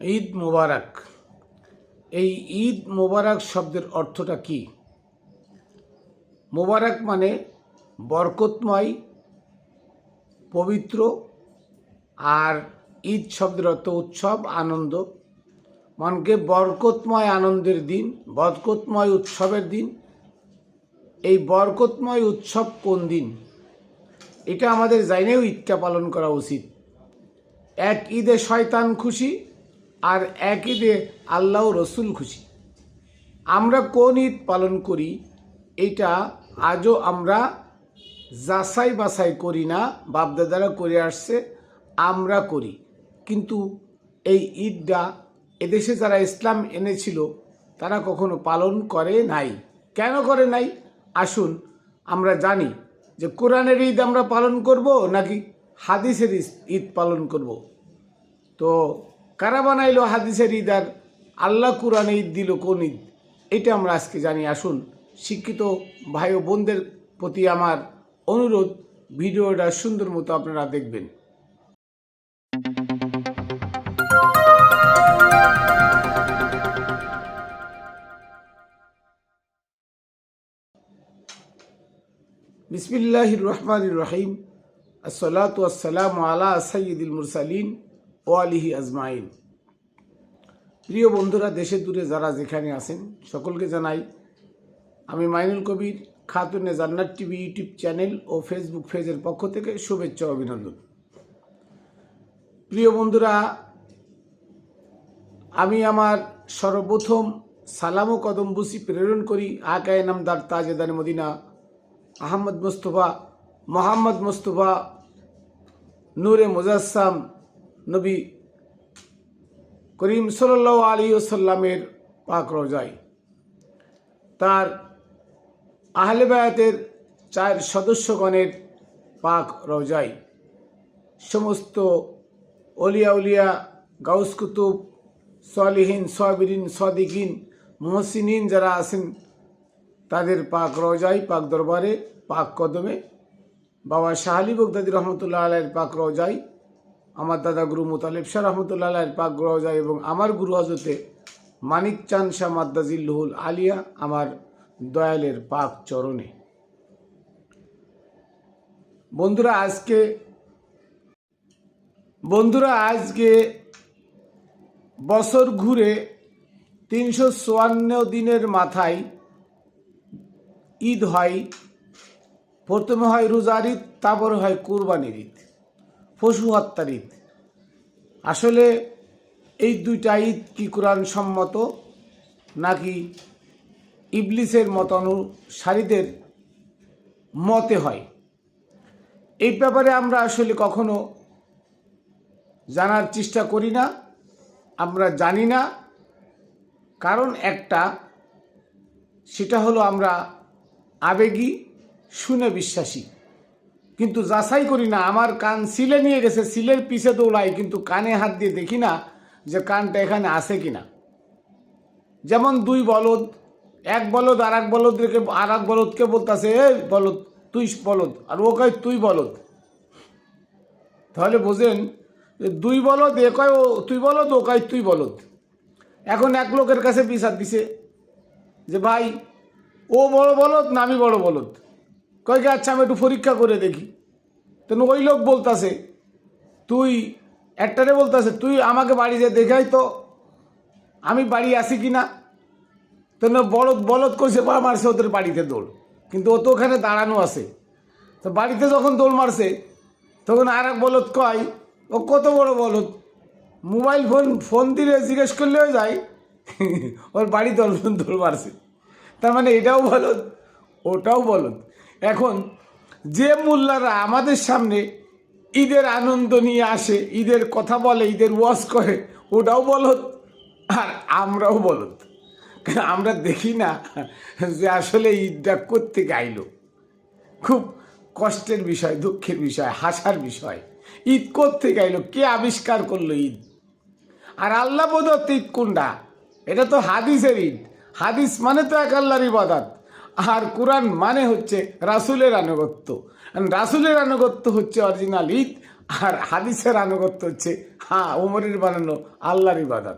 ঈদ মোবারক। এই ঈদ মোবারক শব্দের অর্থটা কি? মোবারক মানে বরকতময়, পবিত্র। আর ঈদ শব্দের অর্থ উৎসব, আনন্দ। মনকে বরকতময় আনন্দের দিন, বরকতময় উৎসবের দিন। এই বরকতময় উৎসব কোন দিন এটা আমাদের জানেও ঈদটা পালন করা উচিত। এক ঈদে শয়তান খুশি, আর এক ঈদে আল্লাহ রসুল খুশি। আমরা কোন ঈদ পালন করি এটা আজও আমরা যাচাই বাছাই করি না। বাপদাদারা করে আসছে, আমরা করি। কিন্তু এই ঈদটা এদেশে যারা ইসলাম এনেছিল তারা কখনো পালন করে নাই। কেন করে নাই? আসুন আমরা জানি যে কোরআনের ঈদ আমরা পালন করব নাকি হাদিসের ঈদ পালন করব। তো কারা বানাইলো হাদিসের ঈদ আর আল্লাহ কোরআনে ঈদ দিল কোন ঈদ, এটা আমরা আজকে জানি। আসুন, শিক্ষিত ভাই ও বোনদের প্রতি আমার অনুরোধ, ভিডিওটা সুন্দর মতো আপনারা দেখবেন। বিসমিল্লাহির রহমানির রহিম। আসসালাতু আসসালামু আলা সাইয়্যিদিল মুরসালিন ওয়া আলিহি আজমাইন। প্রিয় বন্ধুরা, দেশে দূরে যারা যেখানে আছেন সকলকে জানাই আমি মাইনুল কবির খাতুনে জান্নাত টিভি ইউটিউব চ্যানেল ও ফেসবুক পেজের পক্ষ থেকে শুভেচ্ছা ও অভিনন্দন। প্রিয় বন্ধুরা, আমি আমার সর্বপ্রথম সালাম ও কদম বুসি প্রেরণ করি আকায়ে নামদার তাজেদার মদিনা আহমদ মুস্তফা মোহাম্মদ মুস্তফা নূরে মুজাসসাম নবী করিম সাল্লাল্লাহু আলাইহি ওয়াসাল্লামের পাক রওজায়, তার আহলে বায়াতের 4 সদস্যগণের পাক রওজায়, সমস্ত অলিয়া উলিয়া, গাউস কুতুব, সালিহিন, সাবিরিন, সাদিকিন, মুহসিনিন যারা আছেন তাদের পাক রওজায়, পাক দরবারে, পাক কদমে, বাবা শাহ আলী বগদাদী রহমতুল্লাহ আলাইহির পাক রওজায়, আমার দাদা গুরু মুতালিব শাহ রহমতুল্লাহ আলাইহির পাক রওজায় এবং আমার গুরু হযরতে মানিক চাঁদ শাহ মাদ্দাজিল্লুহুল আলিয়া আমার দয়ালের পাক চরণে। বন্ধুরা আজকে বছর ঘুরে 354 দিনের মাথায় ঈদ হয়। প্রথমে হয় রোজার ঈদ, তারপরে হয় কুরবানির ঈদ, পশু হত্যার ঈদ। আসলে এই দুইটা ঈদ কি কোরআন সম্মত নাকি ইবলিসের মত অনুসারীদের মতে হয়, এই ব্যাপারে আমরা আসলে কখনো জানার চেষ্টা করি না। আমরা জানি না, কারণ একটা, সেটা হলো আমরা আবেগী, শুনে বিশ্বাসী, কিন্তু যাচাই করি না। আমার কান সিলে নিয়ে গেছে, সিলের পিছে দৌড়াই, কিন্তু কানে হাত দিয়ে দেখি না যে কানটা এখানে আছে কিনা। যেমন 2 বলদ, এক বলদ আর এক বলদকে বলতেছে, এ বলদ তুই বলদ, আর ও কয় তুই বলদ। তাহলে বোঝেন যে 2 বলদ, এ কয় ও তুই বলদ, ও কয় তুই বলদ। এখন এক লোকের কাছে বিচার দিছে যে ভাই ও বড় বলদ না আমি বড় বলদ। কয় কি আচ্ছা আমি একটু পরীক্ষা করে দেখি। তেন ওই লোক বলতাছে, তুই একটারে বলতাছে তুই আমাকে বাড়িতে দেখাই তো আমি বাড়ি আসি কি না। তেন বলদ কইছে বা মারছে ওদের বাড়িতে দৌড়, কিন্তু ও তো ওখানে দাঁড়ানো আছে। তো বাড়িতে যখন দৌড় মারছে তখন আর এক বলদ কয় ও কত বড় বলদ, মোবাইল ফোন দিলে জিজ্ঞেস করলেও যায় ওর বাড়ি দৌড় মারছে। তার মানে এটাও বলদ ওটাও বলদ। এখন যে মোল্লারা আমাদের সামনে ঈদের আনন্দ নিয়ে আসে, ঈদের কথা বলে, ঈদের ওয়াজ করে, ওটাও বলদ আর আমরাও বলদ। আমরা দেখি না যে আসলে ঈদটা কোত্থেকে আইলো। খুব কষ্টের বিষয়, দুঃখের বিষয়, হাসার বিষয়। ঈদ কোত্থেকে আইলো, কে আবিষ্কার করলো ঈদ? আর আল্লাহ প্রদত্ত ঈদ কোনটা? এটা তো হাদিসের ঈদ। হাদিস মানে তো এক আল্লাহর ইবাদত, আর কোরআন মানে হচ্ছে রাসূলের আনুগত্য। রাসূলের আনুগত্য হচ্ছে অরিজিনাল ঈদ, আর হাদিসের আনুগত্য হচ্ছে ওমরের বানানো আল্লাহর ইবাদত।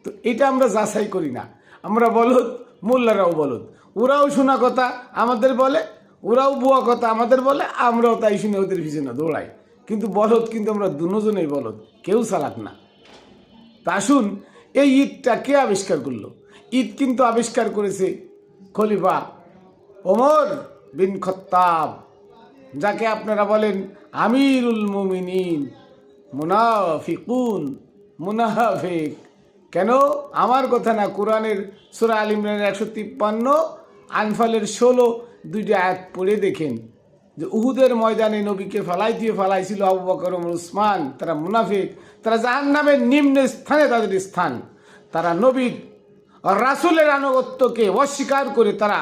তো এটা আমরা যাচাই করি না। আমরা বলদ, মোল্লারাও বলদ, ওরাও শোনা কথা আমাদের বলে, ওরাও বুয়া কথা আমাদের বলে, আমরাও তাই শুনে ওদের পিছনে দৌড়াই। কিন্তু বলদ কিন্তু আমরা দুজনেই বলদ, কেউ চালাক না। তা আসুন, এই ঈদটা কে আবিষ্কার করলো? ঈদ কিন্তু আবিষ্কার করেছে খলিফা ওমর বিন খত্তাব, যাকে আপনারা বলেন আমিরুল মুমিনিন, মুনাফিক। কেন? আমার কথা না, কোরআনের সূরা আল ইমরানের 153, আনফালের 16 দুইটা আয়াত পড়ে দেখেন যে উহুদের ময়দানে নবীকে ফালাইছিল আবু বকর, ওমর, উসমান। তারা মুনাফিক, তারা জাহান্নামের নিম্ন স্থানে তাদের স্থান। তারা নবীর রাসূলের আনুগত্যকে অস্বীকার করে তারা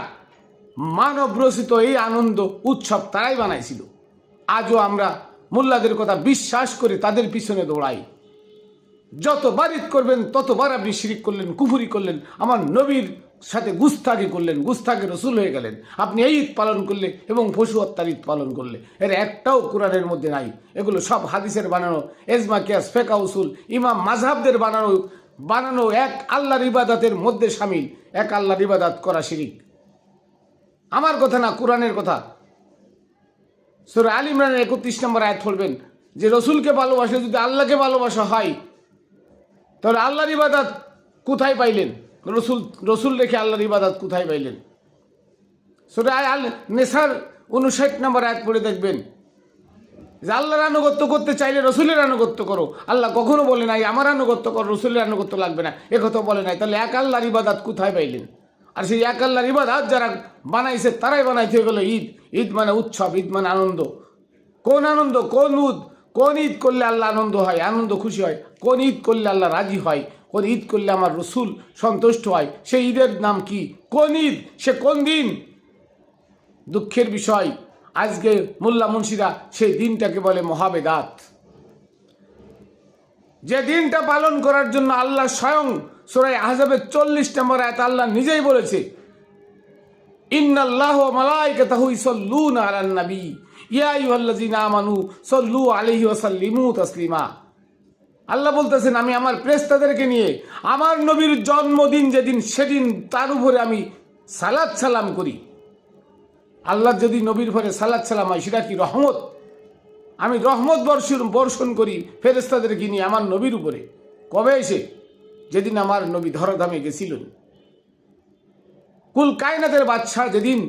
মানব রচিত এই আনন্দ উৎসব তারাই বানাইছিল। আজও আমরা মোল্লাদের কথা বিশ্বাস করে তাদের পিছনে দৌড়াই। যতবার ঈদ করবেন ততবার আপনি শিরিক করলেন, কুফরি করলেন, আমার নবীর সাথে গুস্তাখি করলেন, গুস্তাখে রসুল হয়ে গেলেন। আপনি এই ঈদ পালন করলে এবং পশু হত্যার ঈদ পালন করলে, এর একটাও কোরআনের মধ্যে নাই। এগুলো সব হাদিসের বানানো, এজমা, কিয়াস, ফেকা, উসুল, ইমাম মাযহাবদের বানানো এক আল্লাহর ইবাদতের মধ্যে শামিল। এক আল্লাহর ইবাদত করা শিরিক। আমার কথা না, কোরআনের কথা। সূরা আল ইমরানের 31 নম্বর আয়াত পড়বেন যে রসুলকে ভালোবাসলে যদি আল্লাহকে ভালোবাসা হয়, তাহলে আল্লাহর ইবাদত কোথায় পাইলেন? রসুল রেখে আল্লাহর ইবাদত কোথায় পাইলেন? সূরা আল নিসার 59 নম্বর আয়াত পড়ে দেখবেন যে আল্লাহর আনুগত্য করতে চাইলে রসুলের আনুগত্য করো। আল্লাহ কখনো বলে নাই আমার আনুগত্য করো, রসুলের আনুগত্য লাগবে না, একথা বলে নাই। তাহলে এক আল্লাহর ইবাদত কোথায় পাইলেন? আর সেই এক আল্লাহর ইবাদত যারা বানাইছে তারাই বানাইতে গেল ঈদ। ঈদ মানে উৎসব, ঈদ মানে আনন্দ। কোন আনন্দ? কোন ঈদ করলে আল্লাহ আনন্দ হয়, আনন্দ খুশি হয়? কোন ঈদ করলে আল্লাহ রাজি হয়? কোন ঈদ করলে আমার রসুল সন্তুষ্ট হয়? সেই ঈদের নাম কি? কোন ঈদ? সে কোন দিন? দুঃখের বিষয়, আজকে মোল্লা মুন্সিরা সেই দিনটাকে বলে মহাবেদাত। যে দিনটা পালন করার জন্য আল্লাহ স্বয়ং সূরা আহজাবের 40 নম্বর আয়াত আল্লাহ নিজেই বলেছে, ইন্নাল্লাহু ওয়া মালাইকাতাহু ইউসাল্লুনা আলান নবী ইয়া আইয়ুহাল্লাযীনা আমানু সাল্লু আলাইহি ওয়া সাল্লিমু তাসলিমা। আল্লাহ বলতেছেন, আমি আমার ফেরেশতাদেরকে নিয়ে আমার নবীর জন্মদিন যেদিন, সেদিন তার উপরে আমি সালাত সালাম করি। আল্লাহ যদি নবীর উপরে সালাত সালাম হয়, সেটা কি রহমত? আমি রহমত বর্ষণ করি ফেরেশতাদেরকে নিয়ে আমার নবীর উপরে। কবে এসে? যেদিন আমার নবী ধরাধামে গেছিলেন। কুল কায়নাতের বাদশাহ যেদিন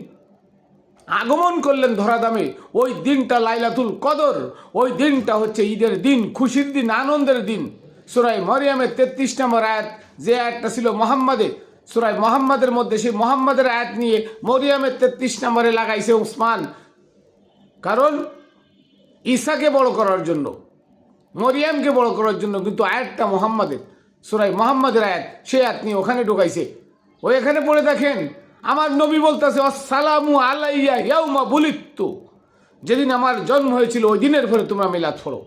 আগমন করলেন ধরাধামে, ওই দিনটা লাইলাতুল কদর। ওই দিনটা হচ্ছে ঈদের দিন, খুশির দিন, আনন্দের দিন। সূরা মরিয়মের 33 নম্বর আয়াত, যে আয়াতটা ছিল মুহাম্মাদে, সূরা মুহাম্মাদের মধ্যে, সেই মুহাম্মাদের আয়াত নিয়ে মরিয়মের 33 নম্বরে লাগাইছে উসমান। কারণ ঈসাকে বড় করার জন্য, মরিয়মকে বড় করার জন্য। কিন্তু আয়াতটা মুহাম্মাদের, সূরা মুহাম্মাদের আয়াত, সেই আয়াত নিয়ে ওখানে ঢোকাইছে। ওই এখানে পড়ে দেখেন, আমার নবী বলতেছে, আসসালামু আলাইয়া ইয়াউমা বুলিত্তু। যেদিন আমার জন্ম হয়েছিল ওই দিনের পরে তোমরা মিলাদ পড়ো,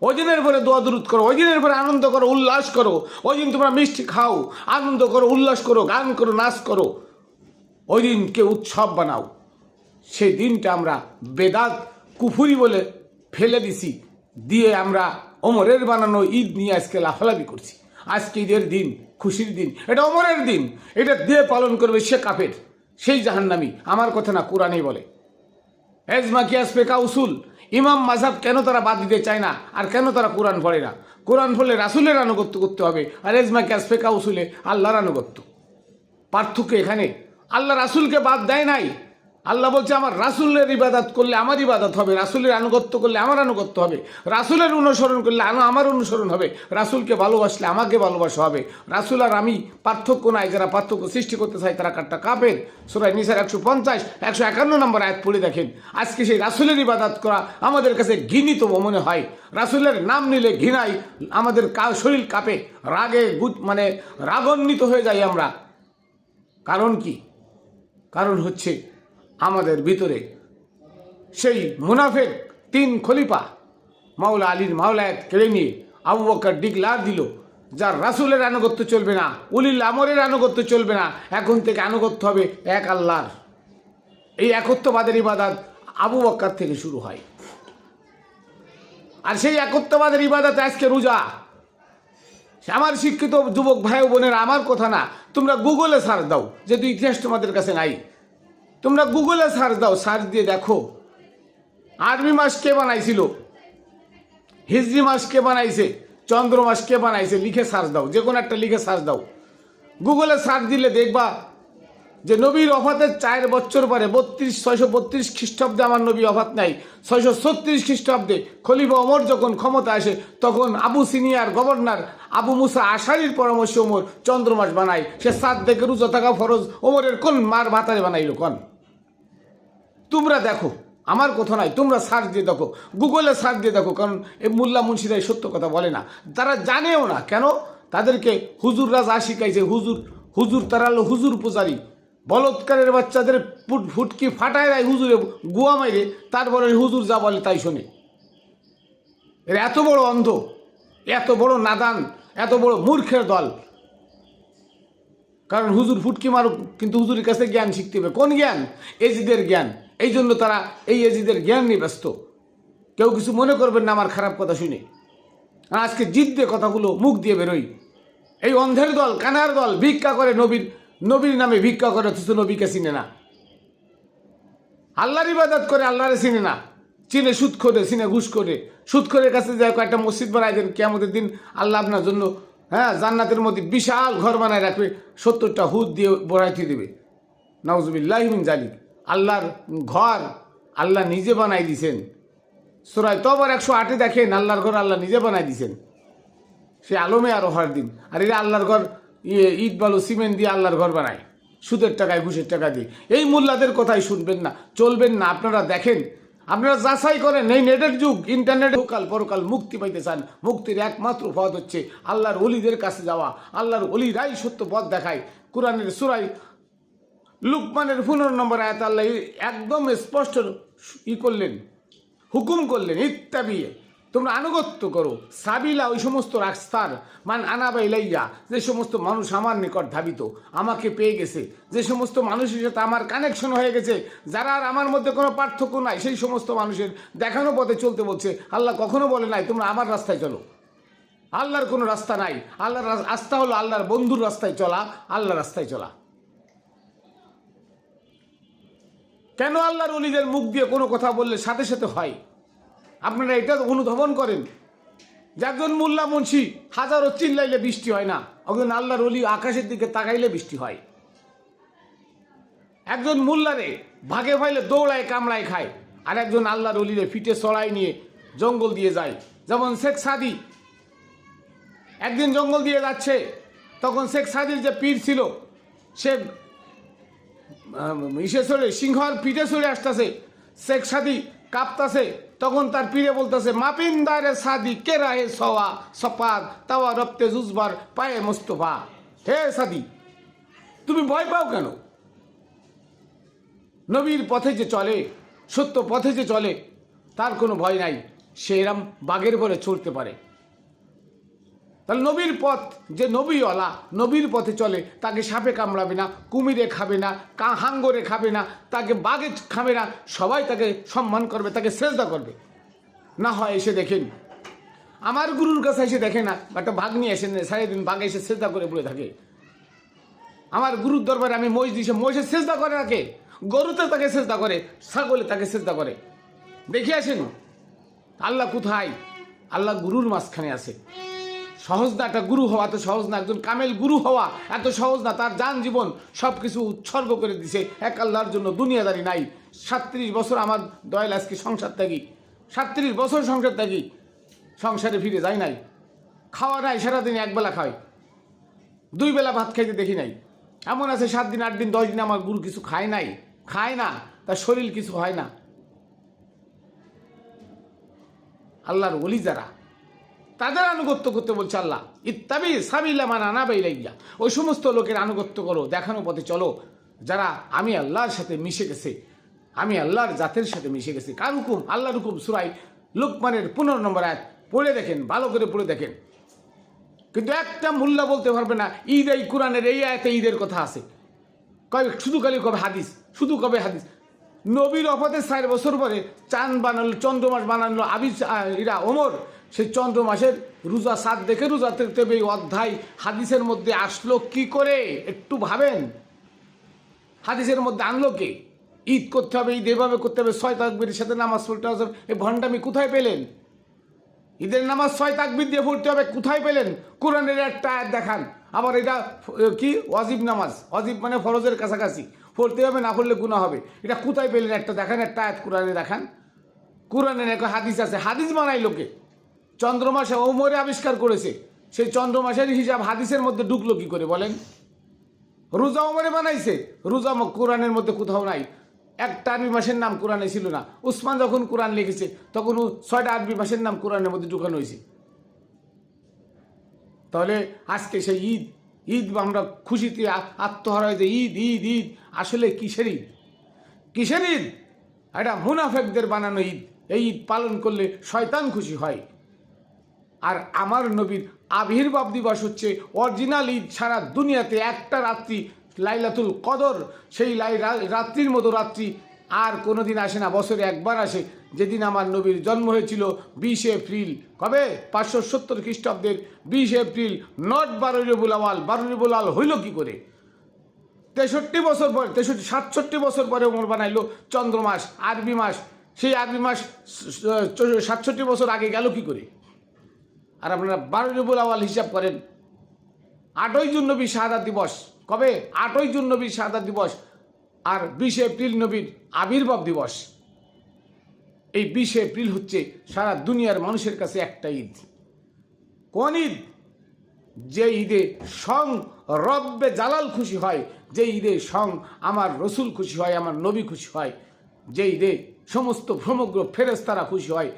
ওই দিনের পরে দোয়া দুরূদ করো, ওই দিনের পরে আনন্দ করো, উল্লাস করো। ওই দিন তোমরা মিষ্টি খাও, আনন্দ করো, উল্লাস করো, গান করো, নাচ করো। ওই দিনকে উৎসব বানাও। সেই দিনটা আমরা বেদাত, কুফুরি বলে ফেলে দিছি, দিয়ে আমরা ওমরের বানানো ঈদ নিয়ে আজকে লাফালাফি করছি। আজকে ঈদের দিন, খুশির দিন, এটা ওমরের দিন। এটা দিয়ে পালন করবে সে কাফের, সেই জাহান্নামী। আমার কথা না, কোরআনেই বলে। এজমা, কিয়াস, ফিকহ, উসুল, ইমাম মাযহাব কেন তারা বাদ দিতে চায় না? আর কেন তারা কোরআন পড়ে না? কোরআন পড়লে রাসূলের আনুগত্য করতে হবে, আর এজমা, কিয়াস, ফিকহ, উসুলে আল্লাহর আনুগত্য। পার্থক্য এখানে। আল্লাহ রাসূলকে বাদ দেয় নাই। আল্লাহ বলছে, আমার রাসূলের ইবাদত করলে আমার ইবাদত হবে, রাসূলের আনুগত্য করলে আমার আনুগত্য হবে, রাসূলের অনুসরণ করলে আমার অনুসরণ হবে, রাসূলকে ভালোবাসলে আমাকে ভালোবাসা হবে। রাসূল আর আমি পার্থক্য নাই। যারা পার্থক্য সৃষ্টি করতে চায় তারা কাটটা কাফের। সূরা নিসার 150, 151 নম্বর আয়াত পড়ে দেখেন। আজকে সেই রাসূলের ইবাদত করা আমাদের কাছে ঘৃণিত মনে হয়। রাসূলের নাম নিলে ঘৃণায় আমাদের শরীর কাঁপে, রাগে মানে রাগান্বিত হয়ে যাই আমরা। কারণ কি? কারণ হচ্ছে আমাদের ভিতরে সেই মুনাফেক 3 খলিফা মাওলা আলীর মাওলায়াত কেড়ে নিয়ে আবু বকর ডিক্লার দিল, যার রাসূলের আনুগত্য চলবে না, উলিল আমরের আনুগত্য চলবে না, এখন থেকে আনুগত্য হবে এক আল্লাহর। এই একত্ববাদের ইবাদত আবু বকর থেকে শুরু হয়। আর সেই একত্ববাদের ইবাদতে আজকে রোজা। আমার শিক্ষিত যুবক ভাই বোনেরা, আমার কথা না, তোমরা গুগলে সার্চ দাও, যেহেতু ইতিহাস তোমাদের কাছে নাই, তোমরা গুগলে সার্চ দাও, সার্চ দিয়ে দেখো আরবি মাস কে বানাইছিল, হিজরি মাস কে বানাইছে, চন্দ্র মাস কে বানাইছে, লিখে সার্চ দাও, যে কোনো একটা লিখে সার্চ দাও। গুগলে সার্চ দিলে দেখবা যে নবীর ওফাতের 4 বছর পরে 632 খ্রিস্টাব্দে আমার নবী ওফাত নাই, 636 খ্রিস্টাব্দে খলিফা ওমর যখন ক্ষমতা আসে, তখন আবু সিনিয়র গভর্নর আবু মুসা আশারির পরামর্শে ওমর চন্দ্রমাস বানায়। সে 7 দেখে রোজা থাকা ফরজ, ওমরের কোন মার মাথায় বানাইলো কোন? তোমরা দেখো, আমার কথা নাই, তোমরা সার্চ দিয়ে দেখো, গুগলে সার্চ দিয়ে দেখো। কারণ এই মোল্লা মুন্সিরাই সত্য কথা বলে না, তারা জানেও না। কেন? তাদেরকে হুজুররা যা শিখাইছে, হুজুর তারা হলো হুজুর পূজারী। বলৎকারের বাচ্চাদের ফুটকি ফাটায় দেয় হুজুরে গুয়া মাইরে, তারপরে হুজুর যা বলে তাই শোনে। এর এত বড় অন্ধ, এত বড় নাদান, এত বড় মূর্খের দল। কারণ হুজুর ফুটকি মারুক, কিন্তু হুজুরের কাছে জ্ঞান শিখতে হবে। কোন জ্ঞান? এজিদের জ্ঞান। এই জন্য তারা এই এজিদের জ্ঞান নিয়ে ব্যস্ত। কেউ কিছু মনে করবেন না আমার খারাপ কথা শুনে। আজকে জিদ্দে কথাগুলো মুখ দিয়ে বেরোই। এই অন্ধের দল, কানার দল ভিক্ষা করে, নবীর নামে ভিক্ষা করে, অথচ নবীকে চিনে না। আল্লাহর ইবাদত করে, আল্লাহরে চিনে না। চিনে সুদ করে, চিনে ঘুষ করে। সুদ করে কাছে যায় কয়েকটা মসজিদ বানাই দেন, কিয়ামতের দিন আল্লাহ আপনার জন্য জান্নাতের মধ্যে বিশাল ঘর বানায় রাখবে, 70টা হুদ দিয়ে বড়াইতে দেবে। নাউজুবিল্লাহি মিন জালিক। আল্লাহর ঘর আল্লাহ নিজে বানাই দিছেন। সূরা তওবার 108 দেখেন, আল্লাহর ঘর আল্লাহ নিজে বানাই দিছেন। সে আলমে আরো হর দিন। আর এরা আল্লাহর ঘর ইট বালু সিমেন্ট দিয়ে আল্লাহর ঘর বানায়, সুদের টাকায় ঘুষের টাকা দিয়ে। এই মোল্লাদের কথাই শুনবেন না, চলবেন না। আপনারা দেখেন, আপনারা যাচাই করেন। এই নেটের যুগ, ইন্টারনেটে কাল পরকাল মুক্তি পাইতে চান, মুক্তির একমাত্র পথ হচ্ছে আল্লাহর ওলিদের কাছে যাওয়া। আল্লাহর ওলিরাই সত্য পথ দেখায়। কোরআনের সূরা লুকমানের 15 নম্বর আয়াত আল্লাহ একদম স্পষ্ট করলেন, হুকুম করলেন, ইত্তাবিয়ে, তোমরা আনুগত্য করো, সাবিলা, ওই সমস্ত রাস্তার, মান আনাবা ইলাইয়া, যে সমস্ত মানুষ আমার নিকট ধাবিত, আমাকে পেয়ে গেছে, যে সমস্ত মানুষের সাথে আমার কানেকশন হয়ে গেছে, যারা আর আমার মধ্যে কোনো পার্থক্য নাই, সেই সমস্ত মানুষের দেখানো পথে চলতে বলছে। আল্লাহ কখনো বলে নাই তোমরা আমার রাস্তায় চলো। আল্লাহর কোনো রাস্তা নাই। আল্লাহর রাস্তা হলো আল্লাহর বন্ধুর রাস্তায় চলা, আল্লাহর রাস্তায় চলা। কেন আল্লাহর ওলিদের মুখ দিয়ে কোনো কথা বললে সাথে সাথে হয়? আপনারা এটা অনুধাবন করেন যে একজন মোল্লা মুন্সি হাজারো চিল্লাইলে বৃষ্টি হয় না, একজন আল্লাহর ওলি আকাশের দিকে তাকাইলে বৃষ্টি হয়। একজন মোল্লারে ভাগে ফাইলে দৌড়ায় কামড়ায় খায়, আর একজন আল্লাহর ওলিরে ফিটে চড়াই নিয়ে জঙ্গল দিয়ে যায়। যেমন শেখ সাদি একদিন জঙ্গল দিয়ে যাচ্ছে, তখন শেখ সাদির যে পীর ছিল সে ইসে চড়ে, সিংহর পিঠে চড়ে আসতেছে। শেখ সাদি কাঁপতাছে, তখন তার পীরে বলতেছে, মাপিন্দারে সাদি কে রাহে সওয়া সপাদ তাওয়া রপ্তে জুজবার পায়ে মোস্তফা। হে সাদি, তুমি ভয় পাও কেন? নবীর পথে যে চলে, সত্য পথে যে চলে, তার কোনো ভয় নাই। সে এরম বাঘের পরে চলতে পারে। তাহলে নবীর পথ, যে নবীওয়ালা নবীর পথে চলে, তাকে সাপে কামড়াবে না, কুমিরে খাবে না, হাঙ্গরে খাবে না, তাকে বাঘে খাবে না, সবাই তাকে সম্মান করবে, তাকে সেজদা করবে। না হয় এসে দেখেন, আমার গুরুর কাছে এসে দেখে না, একটা বাঘ নিয়ে এসে সারাদিন বাঘ এসে সেজদা করে পড়ে থাকে। আমার গুরুর দরবারে আমি মহিষ দিয়েছি, মহিষে সেজদা করে রাখে, গরুতে তাকে সেজদা করে, ছাগলে তাকে সেজদা করে। দেখে আসেন আল্লাহ কোথায়? আল্লাহ গুরুর মাঝখানে আছে। সহজ না একটা গুরু হওয়া, এত সহজ না। একজন কামেল গুরু হওয়া এত সহজ না। তার জান জীবন সব কিছু উৎসর্গ করে দিছে এক আল্লাহর জন্য, দুনিয়াদারি নাই। 37 বছর আমার দয়াল আজকে সংসার থাকি, 37 বছর সংসার থাকি, সংসারে ফিরে যাই নাই। খাওয়া নাই, সারাদিন একবেলা খায়, 2 বেলা ভাত খাইতে দেখি নাই। এমন আছে 7 দিন 8 দিন 10 দিন আমার গুরু কিছু খায় নাই, খায় না, তার শরীর কিছু হয় না। আল্লাহর ওলি যারা, তাদের আনুগত্য করতে বলছে আল্লাহ, ইত্তাবি সাবিলা মান আনাবা ইলাইয়া, ওই সমস্ত লোকের আনুগত্য করো, দেখানো পথে চলো যারা আমি আল্লাহর সাথে মিশে গেছে, আমি আল্লাহর জাতের সাথে মিশে গেছি। কার হুকুম? আল্লাহর হুকুম। সূরা লুকমানের 15 নম্বর আয়াত পড়ে দেখেন, ভালো করে পড়ে দেখেন। কিন্তু একটা মোল্লা বলতে পারবে না ঈদ, এই কোরআনের এই আয়াতে ঈদের কথা আছে। কবে শুধু খালি কবে হাদিস, শুধু কবে হাদিস। নবীর অপথে 4 বছর পরে চাঁদ বানালো, চন্দ্রমাস বানালো এরা ওমর। সেই চন্দ্রমাসের রোজা সাত দেখে রোজা থাকতে হবে, এই অধ্যায় হাদিসের মধ্যে আসলো কি করে একটু ভাবেন। হাদিসের মধ্যে আনলো কে? ঈদ করতে হবে, ঈদ এভাবে করতে হবে, 6 তাকবীরের সাথে নামাজ পড়তে হবে। এই ভণ্ডামি কোথায় পেলেন? ঈদের নামাজ 6 তাকবীর দিয়ে পড়তে হবে, কোথায় পেলেন? কোরআনের একটা আয়াত দেখান। আবার এটা কি ওয়াজিব নামাজ, ওয়াজিব মানে ফরজের কাছাকাছি, পড়তে হবে, না পড়লে গুনাহ হবে। এটা কোথায় পেলেন? একটা দেখান, একটা আয়াত কোরআনে দেখান। কোরআনের একটা হাদিস আছে, হাদিস বানাই লোকে। চন্দ্রমাসে ওমরে আবিষ্কার করেছে, সেই চন্দ্রমাসের হিসাব হাদিসের মধ্যে ঢুকলো কি করে বলেন? রোজা ওমরে বানাইছে, রোজা কোরআনের মধ্যে কোথাও নাই। একটা আরবি মাসের নাম কোরআনে ছিল না। উসমান যখন কোরআন লিখেছে তখন 6টা আরবি মাসের নাম কোরআনের মধ্যে ঢুকানো হয়েছে। তাহলে আজকে সেই ঈদ, ঈদ আমরা খুশিতে আত্মহারা যে ঈদ ঈদ ঈদ, আসলে কিসের ঈদ? কিসের ঈদ? এটা মুনাফেকদের বানানো ঈদ। এই ঈদ পালন করলে শয়তান খুশি হয়। আর আমার নবীর আবির্ভাব দিবস হচ্ছে অরিজিনাল ঈদ। সারা দুনিয়াতে একটা রাত্রি লাইলাতুল কদর, সেই রাত্রির মতো রাত্রি আর কোনোদিন আসে না, বছরে একবার আসে, যেদিন আমার নবীর জন্ম হয়েছিল 20 এপ্রিল। কবে? 570 খ্রিস্টাব্দের 20 এপ্রিল, নট 12 রবিউল আওয়াল। 12 রবিউল আওয়াল হইল কি করে? 63 বছর পরে, 67 বছর পরে ওমর বানাইলো চন্দ্রমাস, আরবি মাস। সেই আরবি মাস 67 বছর আগে গেল কি করে? আর আপনারা 12 রবিউল আওয়াল হিসাব করেন। 8ই জুন নবীর শাহাদাত দিবস। কবে? 8ই জুন নবীর শাহাদাত দিবস। আর 20 এপ্রিল নবীর আবির্ভাব দিবস। এই 20 এপ্রিল হচ্ছে সারা দুনিয়ার মানুষের কাছে একটা ঈদ। কোন ঈদ? যে ঈদে সং রব্বে জালাল খুশি হয়, যে ঈদে সং আমার রসুল খুশি হয়, আমার নবী খুশি হয়, যে ঈদে সমস্ত সমগ্র ফেরেশতারা খুশি হয়,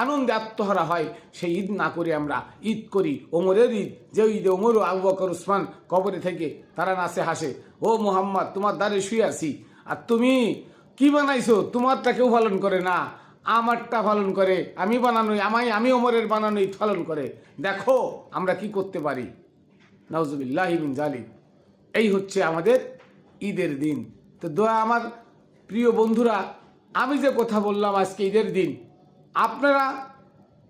আনন্দে আত্মহারা হয়, সেই ঈদ না করে আমরা ঈদ করি ওমরের ঈদ। যে ঈদে ওমর ও আবু বকর উসমান কবরে থেকে তারা নাচে হাসে, ও মুহাম্মদ তোমার দ্বারে শুয়ে আছি, আর তুমি কি বানাইছো? তোমারটা কেউ পালন করে না, আমারটা পালন করে। আমি বানানো, আমি ওমরের বানানো ঈদ পালন করে। দেখো আমরা কি করতে পারি। নাউজুবিল্লাহি মিন জালিক। এই হচ্ছে আমাদের ঈদের দিন। তো দোয়া আমার প্রিয় বন্ধুরা, আমি যে কথা বললাম আজকে ঈদের দিন, আপনারা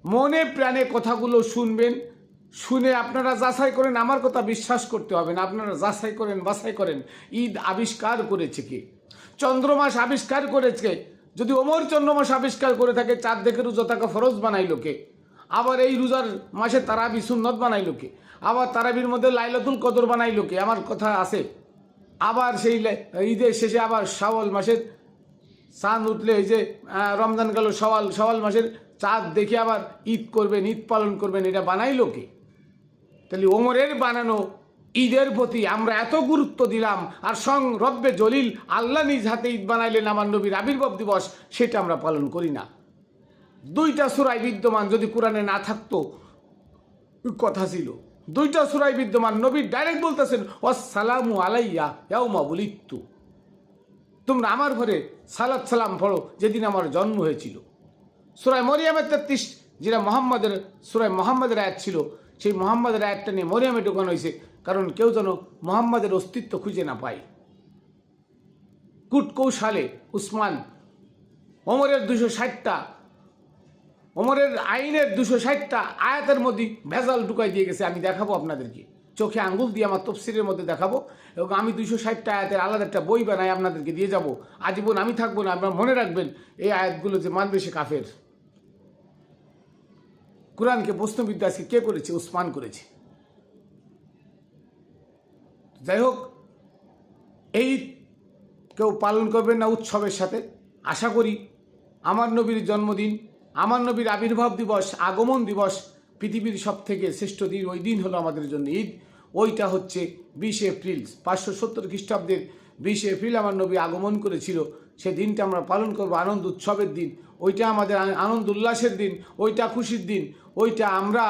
মনে প্রাণে কথাগুলো শুনবেন, শুনে আপনারা যাচাই করেন। আমার কথা বিশ্বাস করতে হবে না, আপনারা যাচাই করেন, বাছাই করেন ঈদ আবিষ্কার করেছে কে, চন্দ্রমাস আবিষ্কার করেছে। যদি ওমর চন্দ্রমাস আবিষ্কার করে থাকে, চাঁদ দেখে রোজা থাকা ফরজ বানাইল কে? আবার এই রোজার মাসে তারাবি সুন্নত বানাইল কে? আবার তারাবির মধ্যে লাইলাতুল কদর বানাইল কে? আমার কথা আছে। আবার সেই ঈদের শেষে আবার শাওয়াল মাসের চাঁদ উঠলে, এই যে রমজান গেল, শাওয়াল মাসের চাঁদ দেখে আবার ঈদ করবেন, ঈদ পালন করবেন, এটা বানাইল কে? তাহলে ওমরের বানানো ঈদের প্রতি আমরা এত গুরুত্ব দিলাম, আর সং রব্বে জলিল আল্লাহ নিজ হাতে ঈদ বানাইলেন আমার নবীর আবির্ভাব দিবস, সেটা আমরা পালন করি না। 2টা সূরায় বিদ্যমান, যদি কোরআনে না থাকতো কথা ছিল। 2টা সূরায় বিদ্যমান, নবী ডাইরেক্ট বলতেছেন ওয়াসসালামু আলাইয়া ইয়াউমা বুলিদতু, তোমরা আমার ঘরে সালাত সালাম পড়ো যেদিন আমার জন্ম হয়েছিল। সূরা মরিয়মের 33, যেটা মোহাম্মদের সূরা মোহাম্মদের আয়াত ছিল, সেই মোহাম্মদের আয়াতটা নিয়ে মরিয়মে ঢোকানো হয়েছে, কারণ কেউ যেন মোহাম্মদের অস্তিত্ব খুঁজে না পায়। কূটকৌশলে উসমান ওমরের 260টা, ওমরের আইনের 260টা আয়াতের মধ্যে ভেজাল ঢুকাই দিয়ে গেছে। আমি দেখাবো আপনাদেরকে, চোখে আঙ্গুল দিয়ে আমার তফসিরের মধ্যে দেখাবো, এবং আমি 260টা আয়াতের আলাদা একটা বই বানাই আপনাদেরকে দিয়ে যাব। আজীবন আমি থাকবো না, আপনারা মনে রাখবেন এই আয়াতগুলো যে মানবে সে কাফের। কোরআনকে প্রশ্নবিদ্যা আজকে কে করেছে? উসমান করেছে। যাই হোক, এই কেউ পালন করবেন না উৎসবের সাথে। আশা করি আমার নবীর জন্মদিন, আমার নবীর আবির্ভাব দিবস, আগমন দিবস, পৃথিবীর সব থেকে শ্রেষ্ঠ দিন, ওই দিন হলো আমাদের জন্য ঈদ। ওইটা হচ্ছে 20 এপ্রিল, 570 খ্রিস্টাব্দের 20 এপ্রিল আমার নবী আগমন করেছিল। সে দিনটা আমরা পালন করবো, আনন্দ উৎসবের দিন। ওইটা আমাদের আনন্দ উল্লাসের দিন, ওইটা খুশির দিন, ওইটা আমরা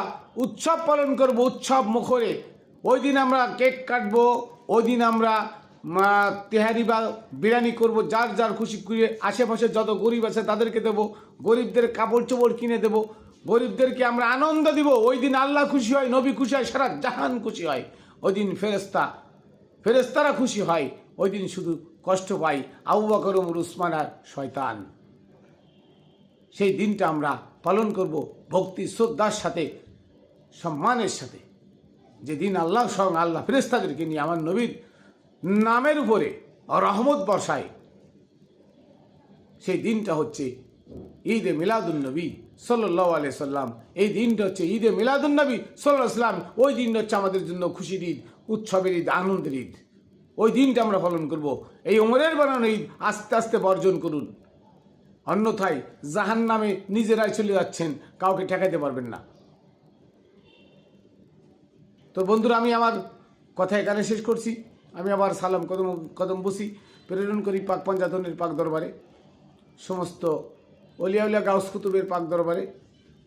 উৎসব পালন করব উৎসব মুখরে। ওই দিন আমরা কেক কাটবো, ওই দিন আমরা তেহারি বা বিরিয়ানি করবো, যার যার খুশি করে। আশেপাশে যত গরিব আছে তাদেরকে দেবো, গরিবদের কাপড় চোপড় কিনে দেবো, গরিবদেরকে আমরা আনন্দ দিব। ওই দিন আল্লাহ খুশি হয়, নবী খুশি হয়, সারা জাহান খুশি হয়। ওই দিন ফেরেশতারা খুশি হয়। ওই দিন শুধু কষ্ট পাই আবু বকর ওমর উসমান আর শয়তান। সেই দিনটা আমরা পালন করব ভক্তি শ্রদ্ধার সাথে, সম্মানের সাথে। যেদিন আল্লাহ স্বয়ং আল্লাহ ফেরেশতাদেরকে নিয়ে আমার নবীর নামের উপরে রহমত বর্ষায়, সেই দিনটা হচ্ছে ঈদে মিলাদুন্নবী সাল্লাল্লাহু আলাইহি সাল্লাম। এই দিনটা হচ্ছে ঈদে মিলাদুন্নবী সাল্লাল্লাহু আলাইহি সাল্লাম। ওই দিনটা হচ্ছে আমাদের জন্য খুশির ঈদ, উৎসবের ঈদ, আনন্দের ঈদ। ওই দিনটা আমরা পালন করব। এই ওমরের বানানো ঈদ আস্তে আস্তে বর্জন করুন, অন্যথায় জাহান্নামে নিজেরাই চলে যাচ্ছেন, কাউকে ঠেকাইতে পারবেন না। তো বন্ধুরা, আমি আমার কথা এখানে শেষ করছি। আমি আবার সালাম কদম বসি প্রেরণ করি পাক পাঞ্জাতনের পাক দরবারে, সমস্ত অলিয়া উলিয়া গাউস কুতুবের পাক দরবারে,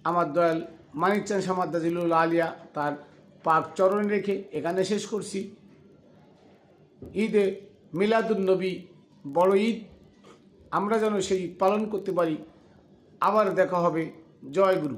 আমার দয়াল মানিকচাঁদ সামাদ্দা জিলুল আলিয়া তার পাক চরণ রেখে এখানে শেষ করছি। ঈদে মিলাদুন্নবী বড় ঈদ, আমরা যেন সেই ঈদ পালন করতে পারি। আবার দেখা হবে। জয় গুরু।